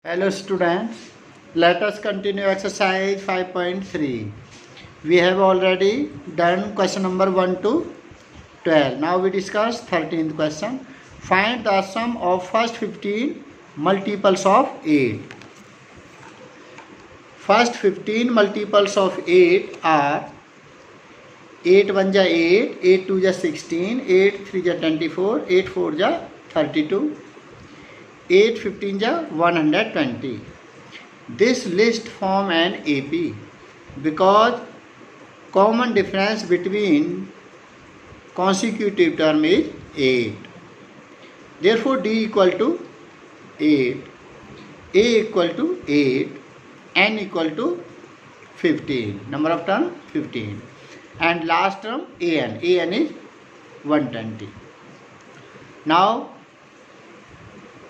Hello students, let us continue exercise 5.3. We have already done question number 1 to 12. Now we discuss 13th question. Find the sum of first 15 multiples of 8. First 15 multiples of 8 are 8 1 ja 8, 8 2 ja 16, 8 3 ja 24, 8 4 ja 32, 8 15 ja 120. This list form an AP because common difference between consecutive term is 8. Therefore D equal to 8, A equal to 8, N equal to 15, number of term 15, and last term AN is 120. Now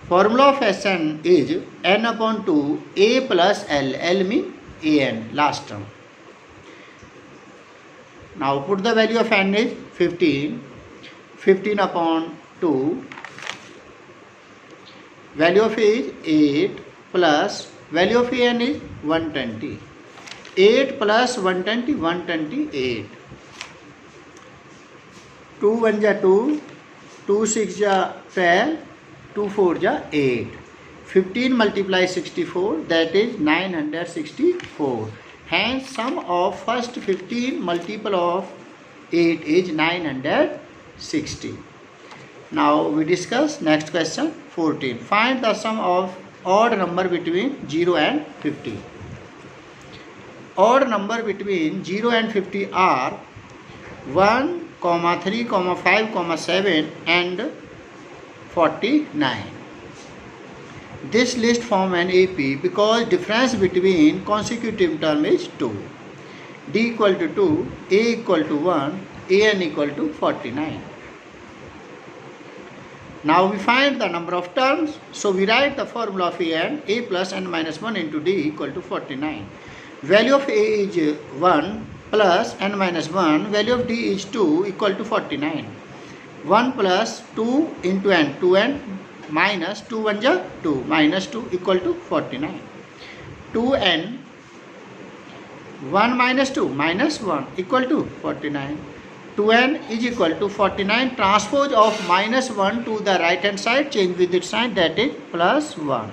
formula of Sn is n upon 2 a plus l. L means an, last term. Now put the value of n is 15. 15 upon 2. Value of a is 8 plus value of an is 120. 8 plus 120, 128. 2 1 ja 2, 2 6 ja 12, 2 4 ja 8. 15 multiply 64, that is 964. Hence sum of first 15 multiple of 8 is 960. Now we discuss next question 14. Find the sum of odd number between 0 and 50. Odd number between 0 and 50 are 1, 3, 5, 7 and 49. This list form an AP because difference between consecutive term is 2. D equal to 2, A equal to 1, AN equal to 49. Now we find the number of terms. So we write the formula of AN, A plus n minus 1 into D equal to 49. Value of A is 1 plus n minus 1. Value of D is 2 equal to 49. 1 plus 2 into n, 2n minus 2 1 ja 2 minus 2 equal to 49. 2n 1 minus 2 minus 1 equal to 49. 2n is equal to 49. Transpose of minus 1 to the right hand side, change with its sign, that is plus 1.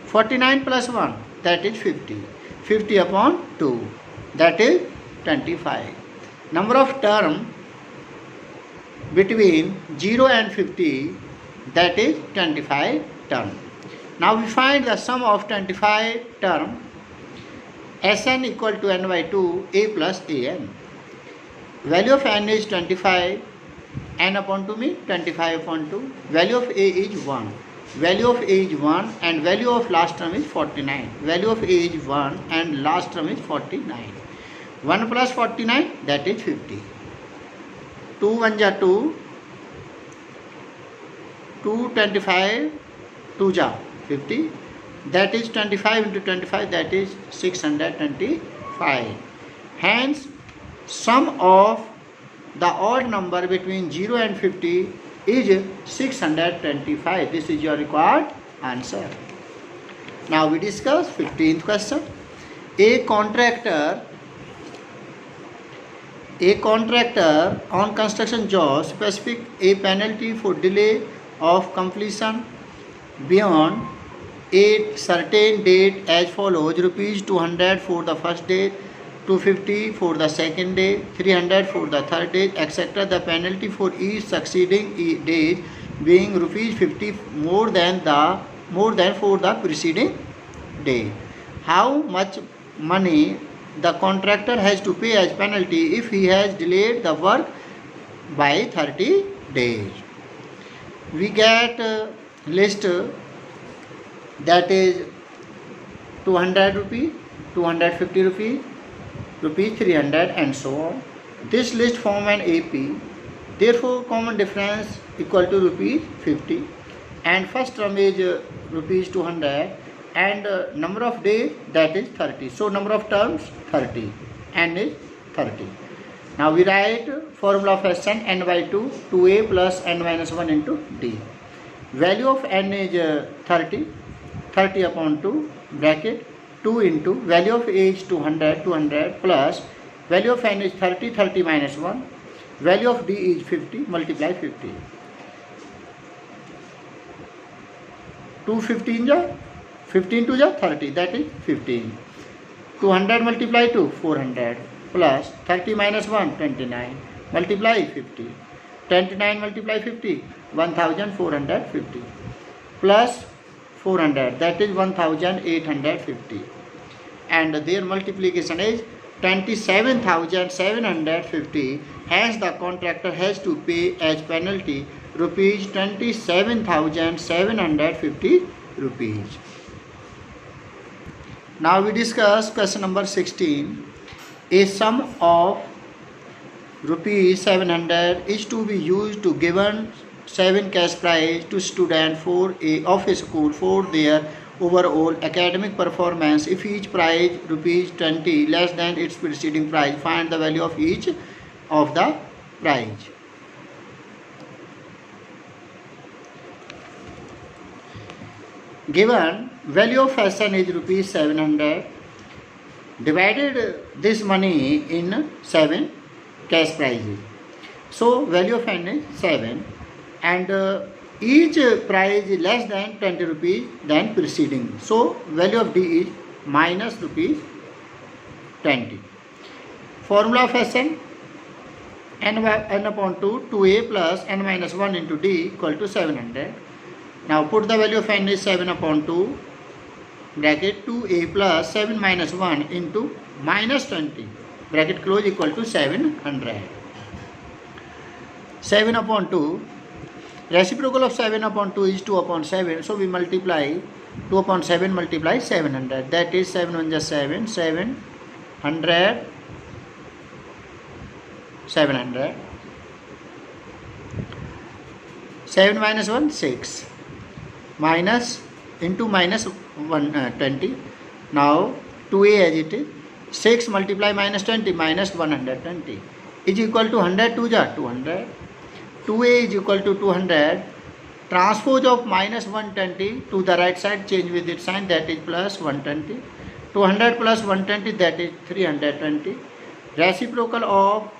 49 plus 1, that is 50. 50 upon 2, that is 25. Number of term between 0 and 50, that is 25 term. Now we find the sum of 25 term. Sn equal to n by 2 a plus an. Value of n is 25, n upon 2 means 25 upon 2. Value of a is 1. Value of a is 1 and value of last term is 49. Value of a is 1 and last term is 49. 1 plus 49, that is 50. 2 1 ja 2, 2 25, 2 ja 50, that is 25 into 25, that is 625. Hence sum of the odd number between 0 and 50 is 625. This is your required answer. Now we discuss 15th question. A contractor on construction job specific a penalty for delay of completion beyond a certain date as follows: rupees 200 for the first day, 250 for the second day, 300 for the third day, etc. The penalty for each succeeding day being rupees 50 more than for the preceding day. How much money the contractor has to pay as penalty if he has delayed the work by 30 days? We get list, that is 200 rupees, 250 rupees, rupees 300 and so on. This list form an AP. Therefore common difference equal to rupees 50 and first term is rupees 200 and number of days, that is 30. So number of terms 30, n is 30. Now we write formula of Sn n by 2, 2a plus n minus 1 into d. Value of n is 30, 30 upon 2 bracket 2 into value of a is 200, 200 plus value of n is 30, 30 minus 1, value of d is 50, multiply 50. 2 15 ja 15 to ja 30, that is 15. 200 multiply 2 400 plus 30 minus 1 29 multiply 50. 29 multiply 50 1450 plus 400, that is 1850, and their multiplication is 27,750. Hence the contractor has to pay as penalty rupees 27,750 rupees. Now we discuss question number 16. A sum of rupees 700 is to be used to given 7 cash prize to student of a school for their overall academic performance. If each prize rupees 20 less than its preceding prize, find the value of each of the prize. Given value of fashion is rupees 700, divided this money in 7 cash prizes. So value of n is 7, and each prize is less than 20 rupees than preceding. So value of d is minus rupees 20. Formula of Sn, n upon 2 2a plus n minus 1 into d equal to 700. Now put the value of n is 7 upon 2 bracket 2a plus 7 minus 1 into minus 20 bracket close equal to 700. 7 upon 2, reciprocal of 7 upon 2 is 2 upon 7, so we multiply 2 upon 7 multiply 700, that is 7 1 is 7, 700, 700. 7 minus 1 6 minus into minus 120. Now 2a as it is, 6 multiply minus 20 minus 120 is equal to 100 2 ja 200. 2a is equal to 200. Transpose of minus 120 to the right side, change with its sign, that is plus 120. 200 plus 120, that is 320. Reciprocal of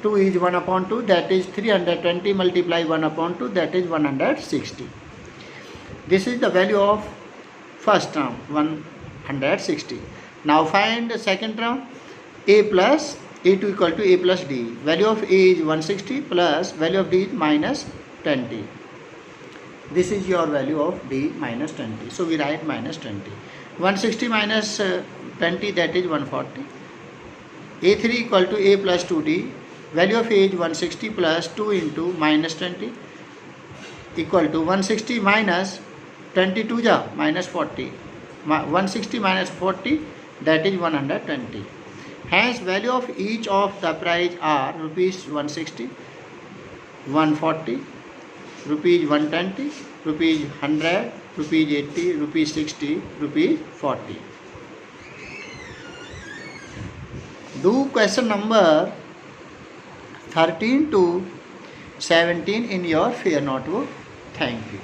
2 is 1 upon 2, that is 320 multiply 1 upon 2, that is 160. This is the value of first term, 160. Now find the second term, a plus a2 equal to a plus d. Value of a is 160 plus value of d is minus 20. This is your value of d minus 20. So we write minus 20. 160 minus 20, that is 140. a3 equal to a plus 2d. Value of a is 160 plus 2 into minus 20 equal to 160 minus 22 ja minus 40. 160 minus 40, that is 120. Hence value of each of the prize are rupees 160, 140, rupees 120, rupees 100, rupees 80, rupees 60, rupees 40. Do question number 13 to 17 in your fair notebook. Thank you.